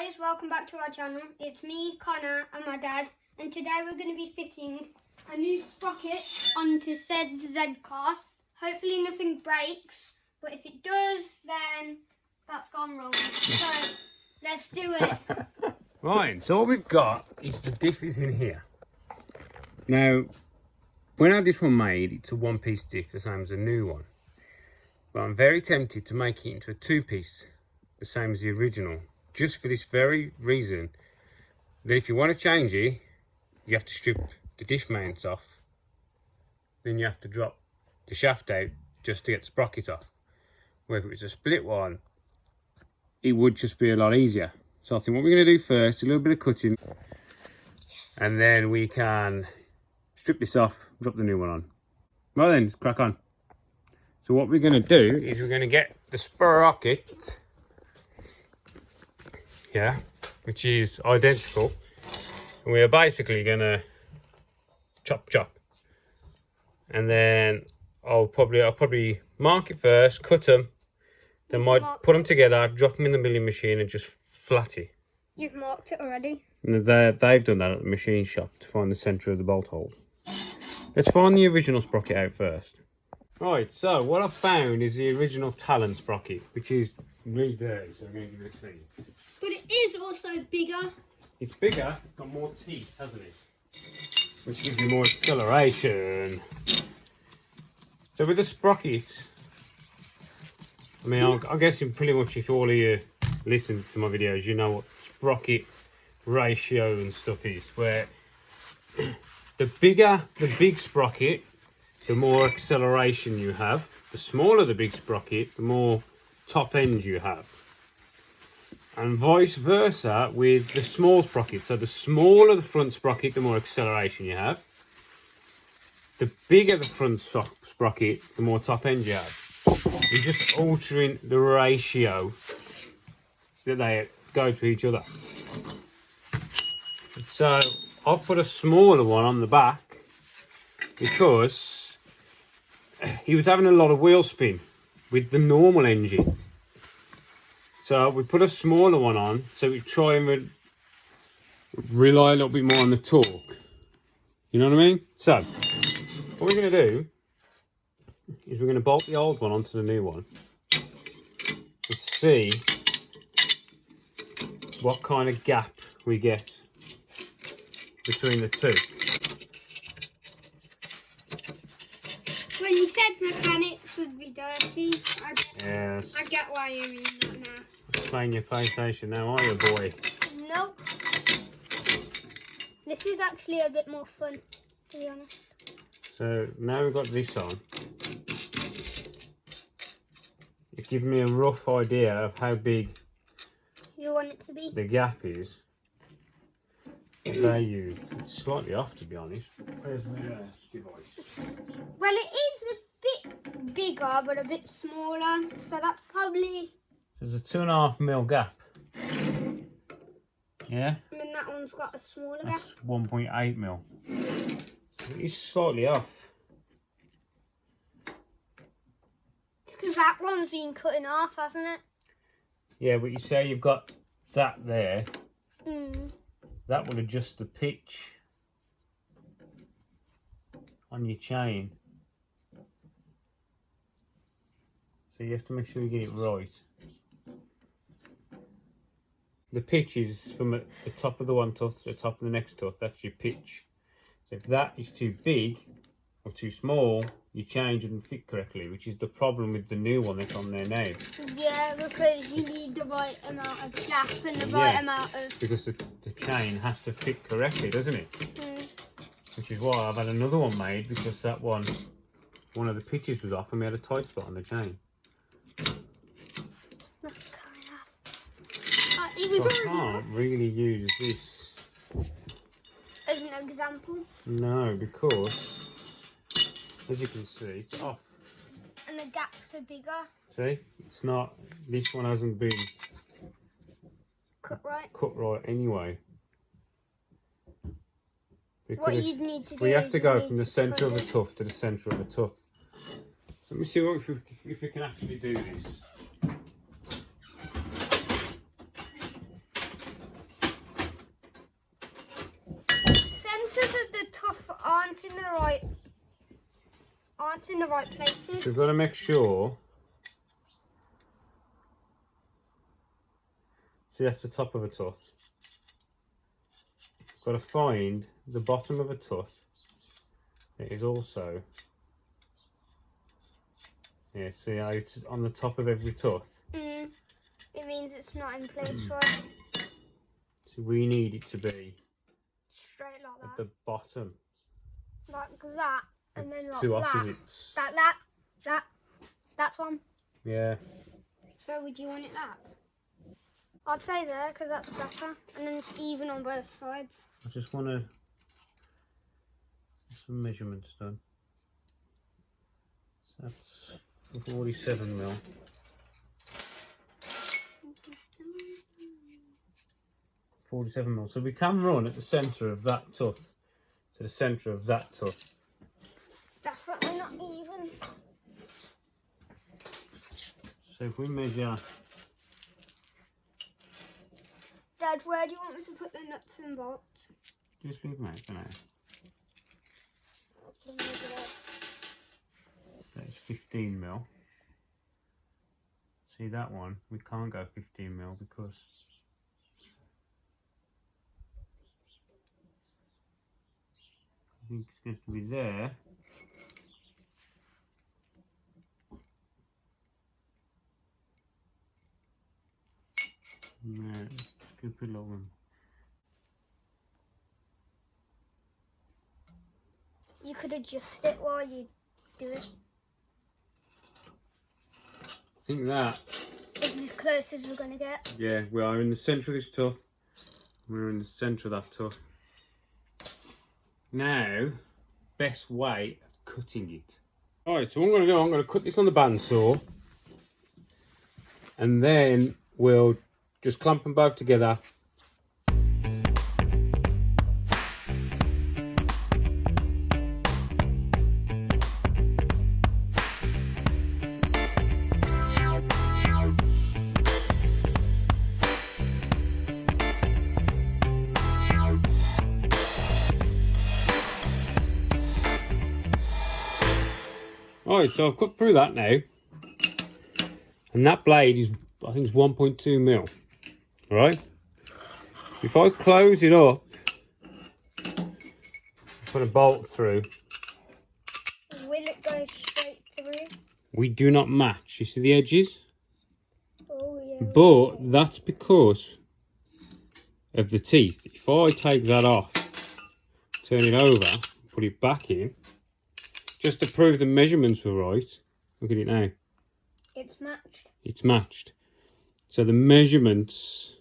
guys, welcome back to our channel. It's me, Connor, and my dad, and today we're going to be fitting a new sprocket onto said Zcars. Hopefully nothing breaks, but if it does, then that's gone wrong. So let's do it. Right, so what we've got is the diff is in here. Now, when I had this one made, it's a one-piece diff, the same as a new one. But I'm very tempted to make it into a two-piece, the same as the original. Just for this very reason, that if you want to change it, you have to strip the diff mounts off. Then you have to drop the shaft out just to get the sprocket off. Where if it was a split one, it would just be a lot easier. So I think what we're going to do first, a little bit of cutting. Yes. And then we can strip this off, drop the new one on. Right then, let's crack on. So what we're going to do is we're going to get the sprocket, yeah, which is identical. And we are basically going to chop. And then I'll probably mark it first, cut them, then might put them together, drop them in the milling machine and just flat it. You've marked it already? And they've done that at the machine shop to find the centre of the bolt holes. Let's find the original sprocket out first. Right, so what I've found is the original Talon sprocket, which is really dirty, so I'm going to give it a clean. But it is also bigger. It's bigger, got more teeth, hasn't it? Which gives you more acceleration. So with the sprocket, I mean, I'm guessing pretty much if all of you listen to my videos, you know what sprocket ratio and stuff is, where the big sprocket, the more acceleration you have. The smaller the big sprocket, the more top end you have. And vice versa with the small sprocket. So the smaller the front sprocket, the more acceleration you have. The bigger the front sprocket, the more top end you have. You're just altering the ratio that they go to each other. So I've put a smaller one on the back because he was having a lot of wheel spin with the normal engine. So we put a smaller one on so we try and rely a little bit more on the torque. You know what I mean? So what we're going to do is we're going to bolt the old one onto the new one. Let's see what kind of gap we get between the two. When you said mechanics would be dirty, Yes. I get why you mean that now. Playing your PlayStation now, are you, boy? Nope. This is actually a bit more fun, to be honest. So now we've got this on. It gives me a rough idea of how big you want it to be. The gap is that they use. It's slightly off, to be honest. Where's my device? Well, it is a bit bigger, but a bit smaller. So that's probably... There's a 2.5mm gap. Yeah? And then that one's got a smaller gap. That's 1.8mm. So it is slightly off. It's because that one's been cut in half, hasn't it? Yeah, but you say you've got that there. Mm. That will adjust the pitch on your chain. So you have to make sure you get it right. The pitch is from the top of the one tooth to the top of the next tooth. That's your pitch. So if that is too big or too small, your chain doesn't fit correctly, which is the problem with the new one that's on there now. Yeah, because you need the right amount of shaft and the right amount of... Because the chain has to fit correctly, doesn't it? Mm. Which is why I've had another one made, because that one of the pitches was off and we had a tight spot on the chain. That's kind of... it was So I can't really use this as an example. No, because as you can see, it's off. And the gaps are bigger. See, it's not. This one hasn't been cut right anyway. Because what you'd need to do we have is to go from the centre of the it. tuft to the centre of the tuft. So let me see if we can actually do this. in the right places. We've got to make sure. See, that's the top of a tooth. Got to find the bottom of a tooth. It is also. Yeah, see how it's on the top of every tooth? It means it's not in place right. So we need it to be Straight like at that. the bottom. Like that. And then like Two that. opposites. That's one. Yeah. So would you want it that? I'd say there because that's better. And then it's even on both sides. I just want to get some measurements done. So that's 47 mil. 47 mil. So we can run at the centre of that tooth to the centre of that tooth. Definitely not even. So if we measure. Dad, where do you want me to put the nuts and bolts? Just leave them out for now. That's 15 mil. See that one? We can't go 15 mil because I think it's going to be there. No, could put a little one. You could adjust it while you do it. I think that. It's as close as we're going to get. Yeah, we are in the centre of this tooth. We're in the centre of that tooth. Now, best way of cutting it. Alright, so what I'm going to do, I'm going to cut this on the bandsaw. And then we'll just clamp them both together. Alright, so I've cut through that now. And that blade is, I think it's 1.2 mil. Right? If I close it up, put a bolt through. Will it go straight through? We do not match. You see the edges? Oh, yeah. But that's because of the teeth. If I take that off, turn it over, put it back in, just to prove the measurements were right. Look at it now. It's matched. It's matched. So the measurements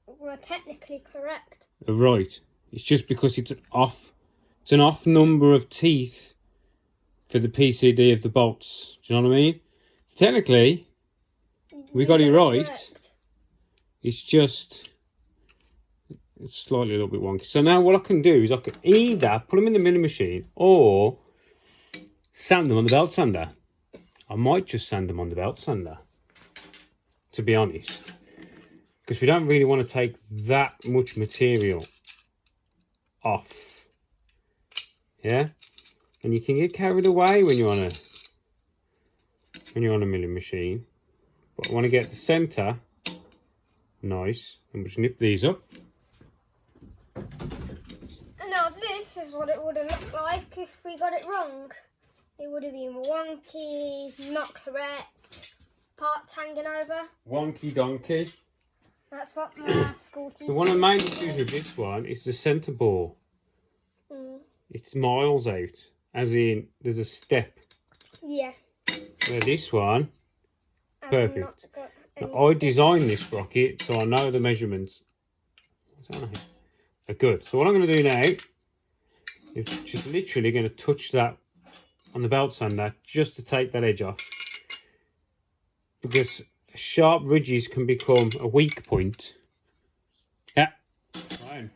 We're technically correct. are right. It's just because it's an off number of teeth for the PCD of the bolts. Do you know what I mean? So technically, we got it right. Correct. It's just it's slightly a little bit wonky. So now what I can do is I can either put them in the milling machine or sand them on the belt sander. I might just sand them on the belt sander, to be honest, because we don't really want to take that much material off. Yeah, and you can get carried away when you're on a milling machine. But I want to get the centre nice, and just nip these up. Now this is what it would have looked like if we got it wrong. It would have been wonky, not correct, parts hanging over. Wonky donkey. That's what my school teacher So one of the main issues with this one is the centre bore. It's miles out, as in there's a step. Yeah. Where this one, I've perfect. not got any Now, I designed this sprocket, so I know the measurements are good. So what I'm going to do now is just literally going to touch that on the belt sander just to take that edge off, because sharp ridges can become a weak point. Yeah, fine.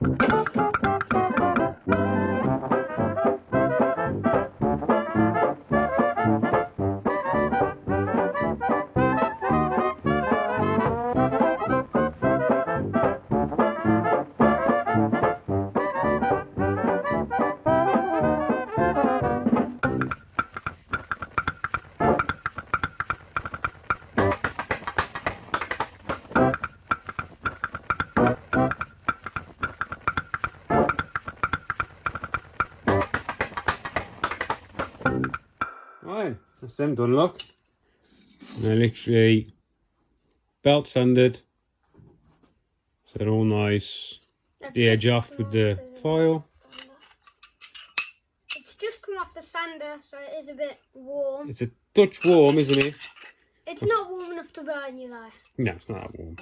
That's them done, look. They're literally belt sanded. So they're all nice. The edge off with the foil. It's just come off the sander, so it is a bit warm. It's a touch warm, isn't it? It's not warm enough to burn you though. No, it's not that warm.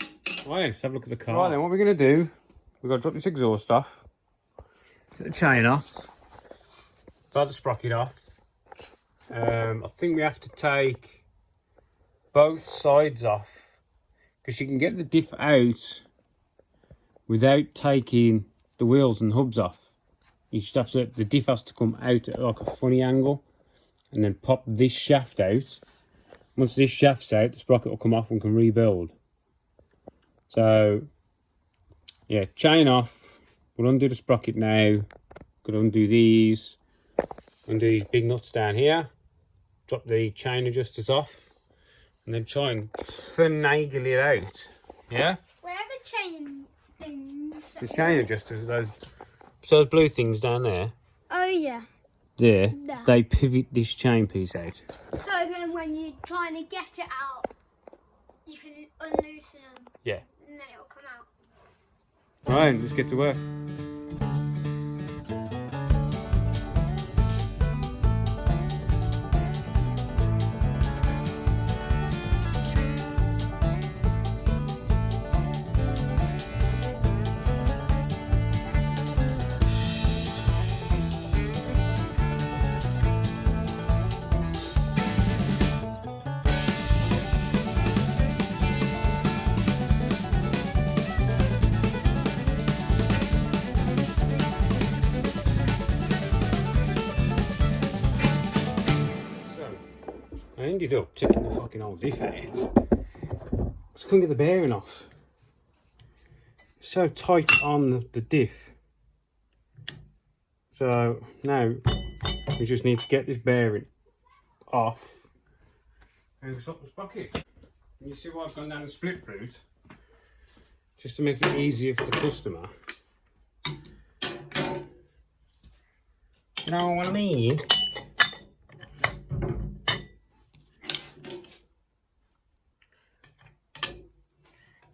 Right, let's have a look at the car. Right then, what we're going to do, we've got to drop this exhaust off. Get the chain off. Start the sprocket off. I think we have to take both sides off, because you can get the diff out without taking the wheels and hubs off. You just have to, the diff has to come out at like a funny angle and then pop this shaft out. Once this shaft's out, the sprocket will come off and can rebuild. So yeah, chain off. We'll undo the sprocket now. Gonna undo these. Undo these big nuts down here. Drop the chain adjusters off. And then try and finagle it out. Yeah? Where are the chain things? The chain adjusters, those blue things down there. Oh yeah. There. No. They pivot this chain piece out. So then when you're trying to get it out, you can unloosen them. Yeah. And then it'll come out. Alright, let's get to work. I ended up taking the fucking old diff out. I just couldn't get the bearing off. It's so tight on the diff. So now we just need to get this bearing off and stop the sprocket. And you see why I've gone down the split route? Just to make it easier for the customer. You know what I mean?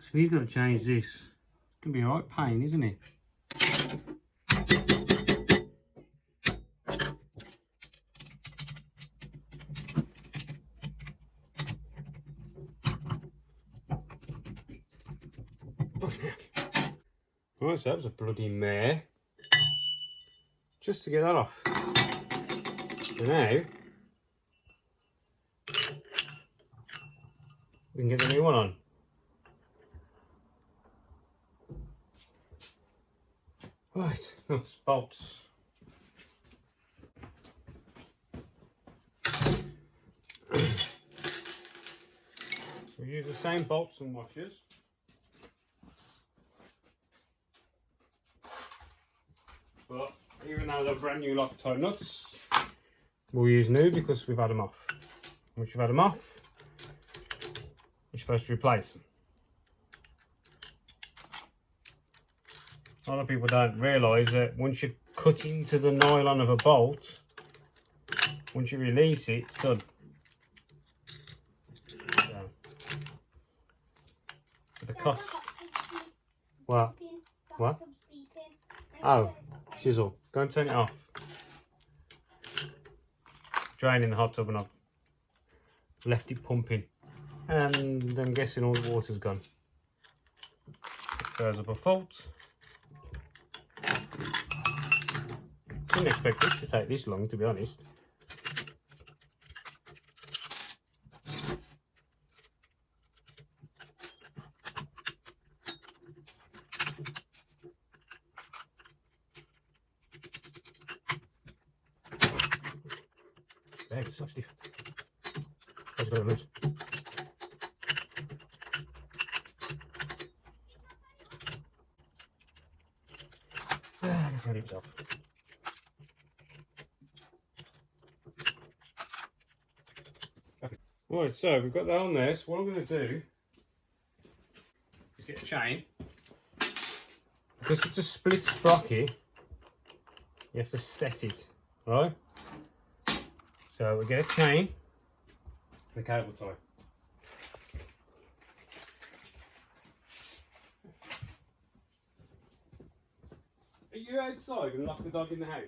So he's got to change this. It's going to be a right pain, isn't it? Right, so that was a bloody mare. Just to get that off. So now we can get the new one on. Right, nuts, bolts. We use the same bolts and washers. But even though they're brand new Loctite nuts, we'll use new because we've had them off. Once you've had them off, you're supposed to replace them. A lot of people don't realise that once you've cut into the nylon of a bolt, once you release it, it's done. So, the cost. What? What? Oh, chisel. Go and turn it off. Draining the hot tub and I've left it pumping. And I'm guessing all the water's gone. It throws up a fault. Didn't expect this to take this long, to be honest. There, it's so stiff. Let's go loose. Let's ready it off. Right, so we've got that on there. So what I'm going to do is get a chain. Because it's a split sprocket, you have to set it, right? So we get a chain, the cable tie. Are you outside and lock the dog in the house?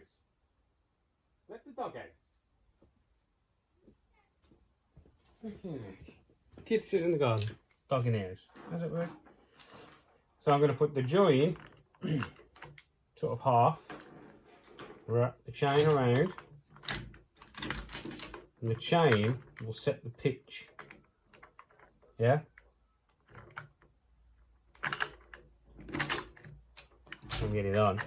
Let the dog out. Okay. Kids sit in the garden, dog in the house. Does it work? So I'm going to put the join sort of half, wrap the chain around, and the chain will set the pitch. Yeah? I'll get it on.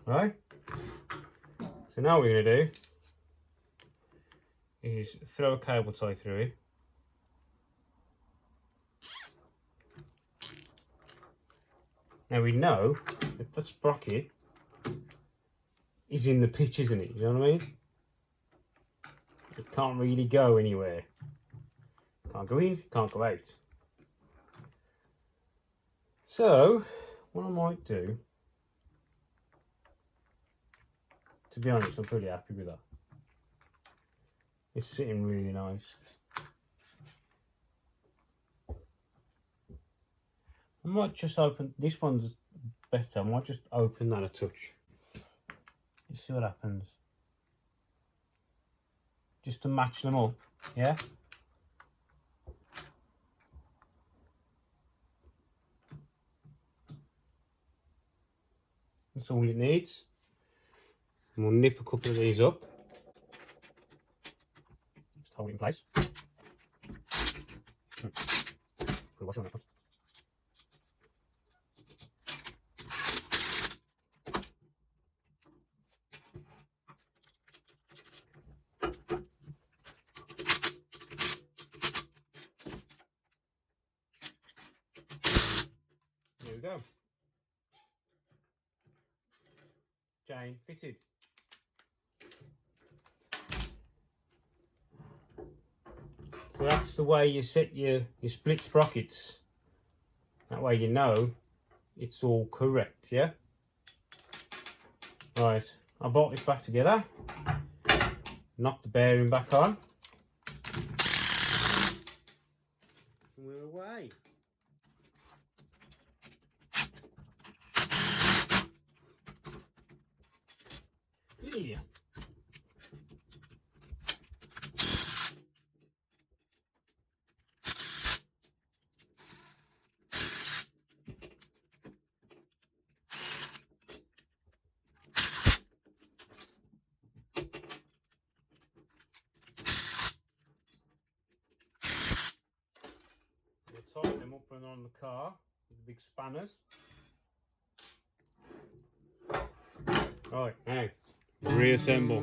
Right? So now what we're going to do is throw a cable tie through it. Now we know that the sprocket is in the pitch, isn't it? You know what I mean? It can't really go anywhere. Can't go in, can't go out. So, what I might do, to be honest, I'm pretty happy with that. It's sitting really nice. I might just open, this one's better, I might just open that a touch. Let's see what happens. Just to match them up, yeah? That's all it needs. And we'll nip a couple of these up. Just hold it in place. Put a washer on that one. There we go. Chain fitted. So that's the way you set your split sprockets. That way you know it's all correct, yeah? Right, I brought this back together. Knock the bearing back on. And we're away. Yeah. We'll tighten them up and on the car with the big spanners. Right, now reassemble.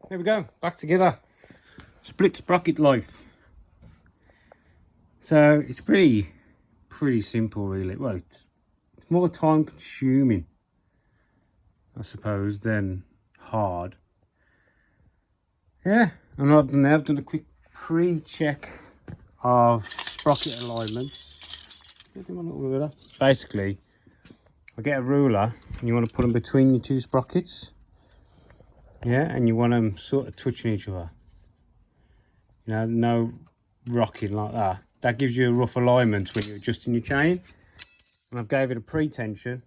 There we go, back together. Split sprocket life. So it's pretty simple really. Well, it's more time consuming, I suppose, than hard. Yeah, and I've done a quick pre-check of sprocket alignments. Basically, I get a ruler and you want to put them between your two sprockets. Yeah, and you want them sort of touching each other. You know, no rocking like that. That gives you a rough alignment when you're adjusting your chain. And I've gave it a pre-tension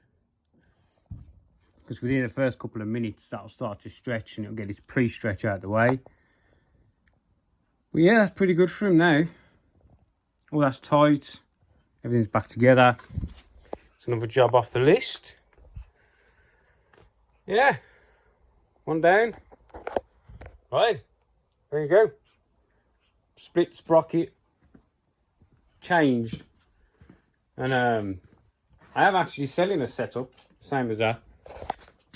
because within the first couple of minutes that'll start to stretch and it'll get its pre-stretch out of the way. But yeah, that's pretty good for him now. All that's tight, everything's back together. It's another job off the list. Yeah, one down. Right, there you go. Split sprocket changed, and I am actually selling a setup same as that.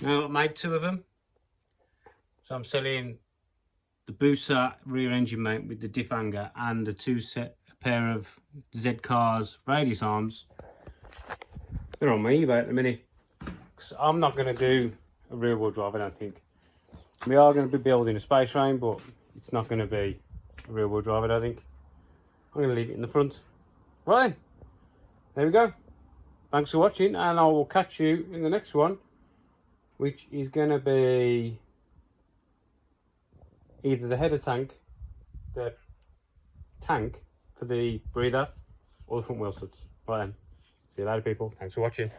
Now I made 2 of them, so I'm selling the Hayabusa rear engine mount with the diff hanger and the pair of Zcars radius arms. They're on my eBay at the minute. So I'm not going to do a rear wheel drive, I don't think. We are going to be building a space frame, but it's not going to be a rear wheel drive, I don't think. I'm going to leave it in the front. Right, there we go. Thanks for watching, and I will catch you in the next one, which is going to be either the header tank, the tank for the breather, or the front wheel studs. Right then, see you later people, thanks for watching.